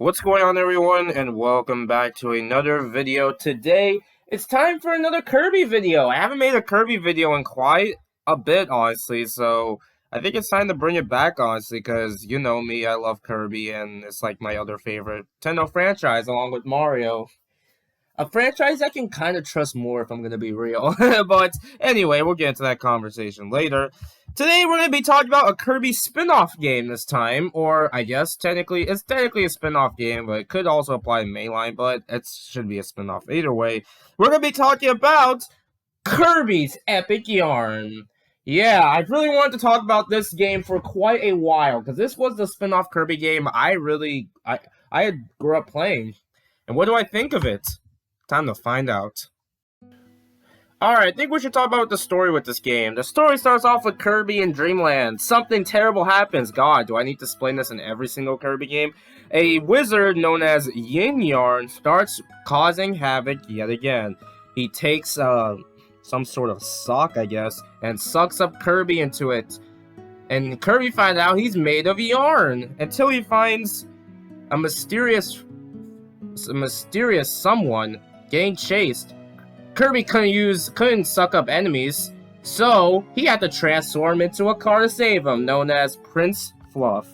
What's going on, everyone, and welcome back to another video. Today, it's time for another Kirby video. I haven't made a Kirby video in quite a bit, honestly, so I think it's time to bring it back, honestly, because you know me, I love Kirby, and it's like my other favorite Nintendo franchise, along with Mario. A franchise I can kind of trust more, if I'm going to be real. But anyway, we'll get into that conversation later. Today, we're going to be talking about a Kirby spin-off game this time. Or, I guess, it's technically a spin-off game, but it could also apply in mainline, but it should be a spin-off either way. We're going to be talking about Kirby's Epic Yarn. Yeah, I really wanted to talk about this game for quite a while, because this was the spin-off Kirby game I grew up playing. And what do I think of it? Time to find out. Alright, I think we should talk about the story with this game. The story starts off with Kirby in Dreamland. Something terrible happens. God, do I need to explain this in every single Kirby game? A wizard known as Yin Yarn starts causing havoc yet again. He takes some sort of sock, I guess, and sucks up Kirby into it. And Kirby finds out he's made of yarn until he finds a mysterious someone getting chased. Kirby couldn't suck up enemies, so he had to transform into a car to save him, known as Prince Fluff.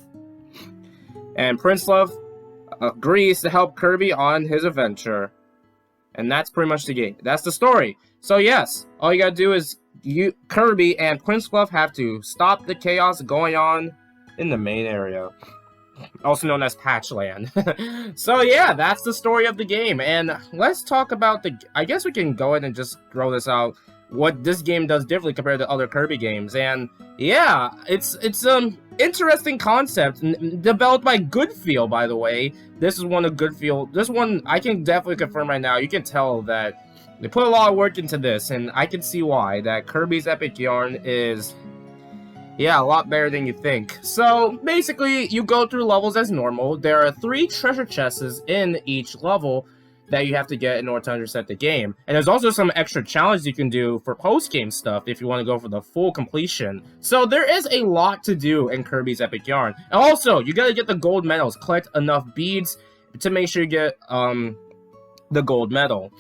And Prince Fluff agrees to help Kirby on his adventure. And that's pretty much the game. That's the story. So yes, all you gotta do is Kirby and Prince Fluff have to stop the chaos going on in the main area, also known as Patchland. So yeah, that's the story of the game, and let's talk about I guess we can go ahead and just throw this out, what this game does differently compared to other Kirby games. And yeah, it's interesting concept, developed by Goodfeel, by the way. This is one of Goodfeel. This one, I can definitely confirm right now, you can tell that they put a lot of work into this, and I can see why, that Kirby's Epic Yarn is, yeah, a lot better than you think. So, basically, you go through levels as normal. There are 3 treasure chests in each level that you have to get in order to understand the game. And there's also some extra challenges you can do for post-game stuff if you want to go for the full completion. So, there is a lot to do in Kirby's Epic Yarn. And also, you gotta get the gold medals. Collect enough beads to make sure you get the gold medal.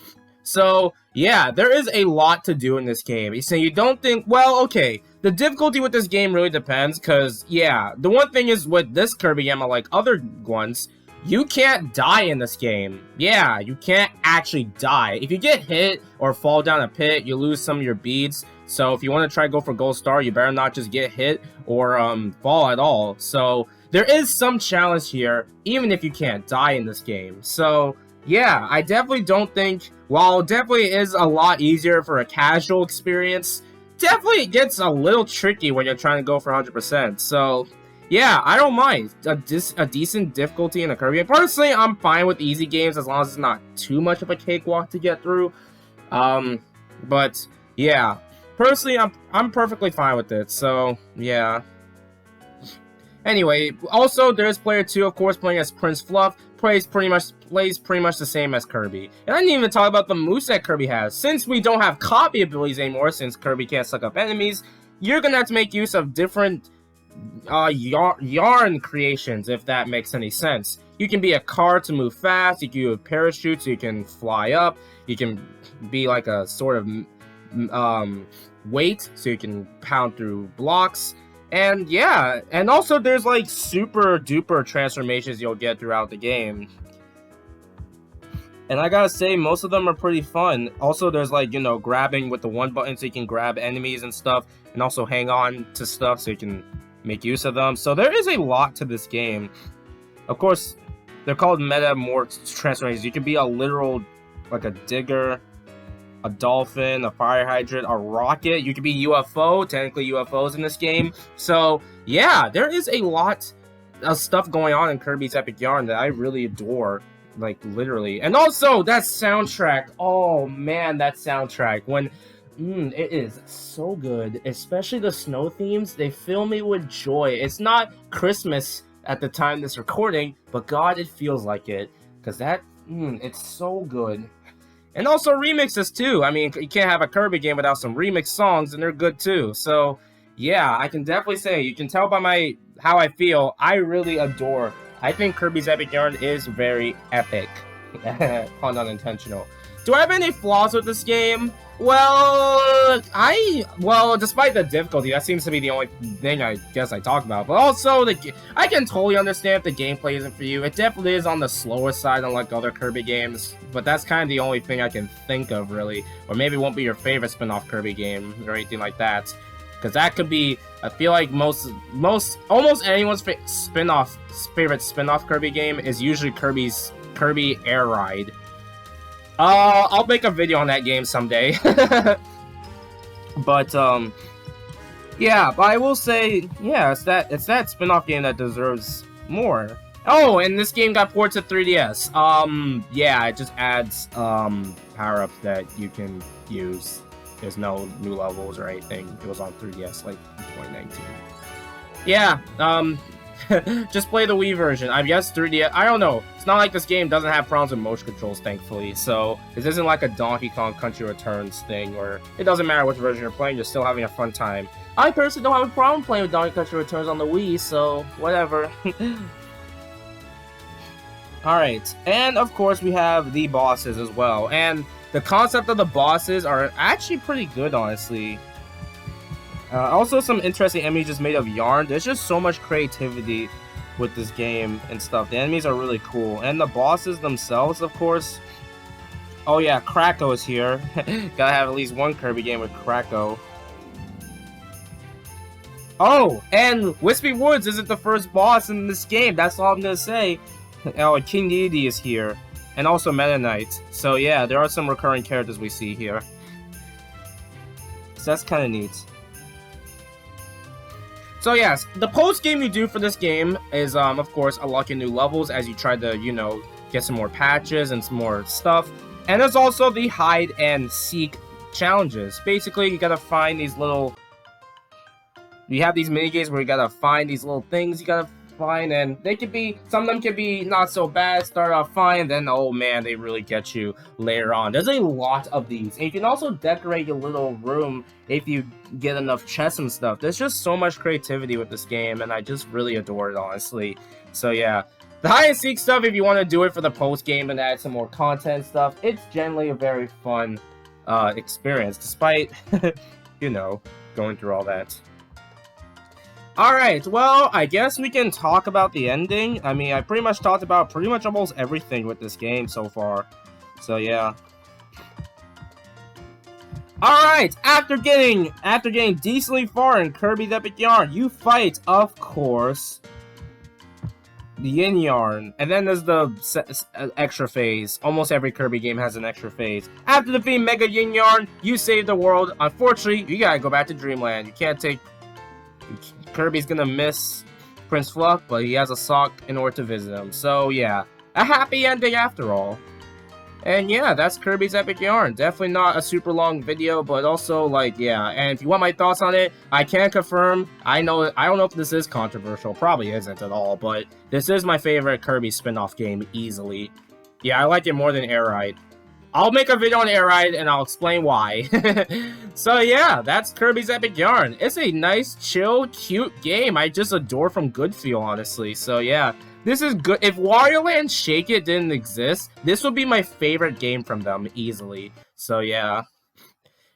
So, yeah, there is a lot to do in this game. So you don't think, well, okay, the difficulty with this game really depends, because, yeah, the one thing is with this Kirby game, like other ones, you can't die in this game. Yeah, you can't actually die. If you get hit or fall down a pit, you lose some of your beads. So if you want to try to go for Gold Star, you better not just get hit or fall at all. So there is some challenge here, even if you can't die in this game. So yeah, I definitely don't think, while it definitely is a lot easier for a casual experience, definitely it gets a little tricky when you're trying to go for 100%. So yeah, I don't mind a decent difficulty in a Kirby. Personally, I'm fine with easy games as long as it's not too much of a cakewalk to get through. But yeah, personally, I'm perfectly fine with it. So yeah. Anyway, also there's player 2, of course, playing as Prince Fluff. Plays pretty much the same as Kirby. And I didn't even talk about the moveset Kirby has. Since we don't have copy abilities anymore, since Kirby can't suck up enemies, you're gonna have to make use of different yarn creations, if that makes any sense. You can be a car to move fast, you can use parachutes so you can fly up, you can be like a sort of weight so you can pound through blocks. And yeah, and also there's like super duper transformations you'll get throughout the game. And I gotta say, most of them are pretty fun. Also, there's like, you know, grabbing with the one button so you can grab enemies and stuff, and also hang on to stuff so you can make use of them. So there is a lot to this game. Of course, they're called metamorph transformations. You can be a literal, like a digger, a dolphin, a fire hydrant, a rocket. You can be UFO, technically UFOs in this game. So yeah, there is a lot of stuff going on in Kirby's Epic Yarn that I really adore, like literally. And also that soundtrack, oh man, that soundtrack, when it is so good, especially the snow themes, they fill me with joy. It's not Christmas at the time this recording, but God, it feels like it, because that, it's so good. And also remixes too. I mean, you can't have a Kirby game without some remix songs, and they're good too. So yeah, I can definitely say, you can tell by how I feel, I really adore I think Kirby's Epic Yarn is very epic. Pun unintentional. Do I have any flaws with this game? Well, despite the difficulty, that seems to be the only thing I guess I talk about. But also, I can totally understand if the gameplay isn't for you. It definitely is on the slower side, unlike other Kirby games. But that's kind of the only thing I can think of, really. Or maybe it won't be your favorite spin-off Kirby game or anything like that. Because that could be, I feel like almost anyone's favorite spin-off Kirby game is usually Kirby Air Ride. I'll make a video on that game someday. But yeah, but I will say, yeah, it's that spin-off game that deserves more. Oh, and this game got ported to 3DS. Yeah, it just adds power-ups that you can use. There's no new levels or anything. It was on 3DS like in 2019. Yeah, just play the Wii version. I guess 3DS. I don't know. It's not like this game doesn't have problems with motion controls, thankfully. So this isn't like a Donkey Kong Country Returns thing, where it doesn't matter which version you're playing, you're still having a fun time. I personally don't have a problem playing with Donkey Kong Country Returns on the Wii, so whatever. Alright, and of course we have the bosses as well. And the concept of the bosses are actually pretty good, honestly. Also, some interesting enemies just made of yarn. There's just so much creativity with this game and stuff. The enemies are really cool. And the bosses themselves, of course. Oh yeah, Kracko is here. Gotta have at least one Kirby game with Kracko. Oh, and Wispy Woods isn't the first boss in this game. That's all I'm gonna say. Oh, and King Dedede is here. And also Meta Knight. So yeah, there are some recurring characters we see here. So that's kind of neat. So yes, the post-game you do for this game is, of course, unlocking new levels as you try to, you know, get some more patches and some more stuff. And there's also the hide and seek challenges. Basically, you gotta find these little... You have these minigames where you gotta find these little things you gotta find, and they could be... Some of them could be not so bad, start off fine, then, oh man, they really get you later on. There's a lot of these. And you can also decorate your little room if you get enough chests and stuff. There's just so much creativity with this game, and I just really adore it, honestly. So yeah, the hide and seek stuff, if you want to do it for the post game and add some more content stuff, it's generally a very fun experience, despite, you know, going through all that. Alright, well, I guess we can talk about the ending. I mean, I pretty much talked about pretty much almost everything with this game so far. So yeah. Alright, after getting decently far in Kirby's Epic Yarn, you fight, of course, the Yin Yarn. And then there's the extra phase. Almost every Kirby game has an extra phase. After defeating Mega Yin Yarn, you save the world. Unfortunately, you gotta go back to Dreamland. You can't take... Kirby's gonna miss Prince Fluff, but he has a sock in order to visit him. So yeah, a happy ending after all. And yeah, that's Kirby's Epic Yarn. Definitely not a super long video, but also, like, yeah. And if you want my thoughts on it, I can confirm. I don't know if this is controversial. Probably isn't at all, but this is my favorite Kirby spin-off game, easily. Yeah, I like it more than Air Ride. I'll make a video on Air Ride, and I'll explain why. So yeah, that's Kirby's Epic Yarn. It's a nice, chill, cute game I just adore from Goodfeel, honestly. So yeah, this is good. If Wario Land Shake It didn't exist, this would be my favorite game from them, easily. So yeah.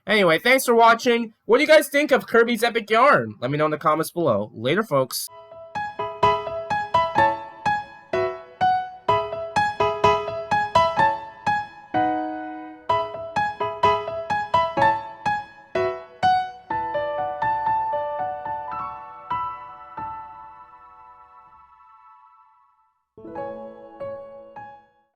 Anyway, thanks for watching. What do you guys think of Kirby's Epic Yarn? Let me know in the comments below. Later, folks.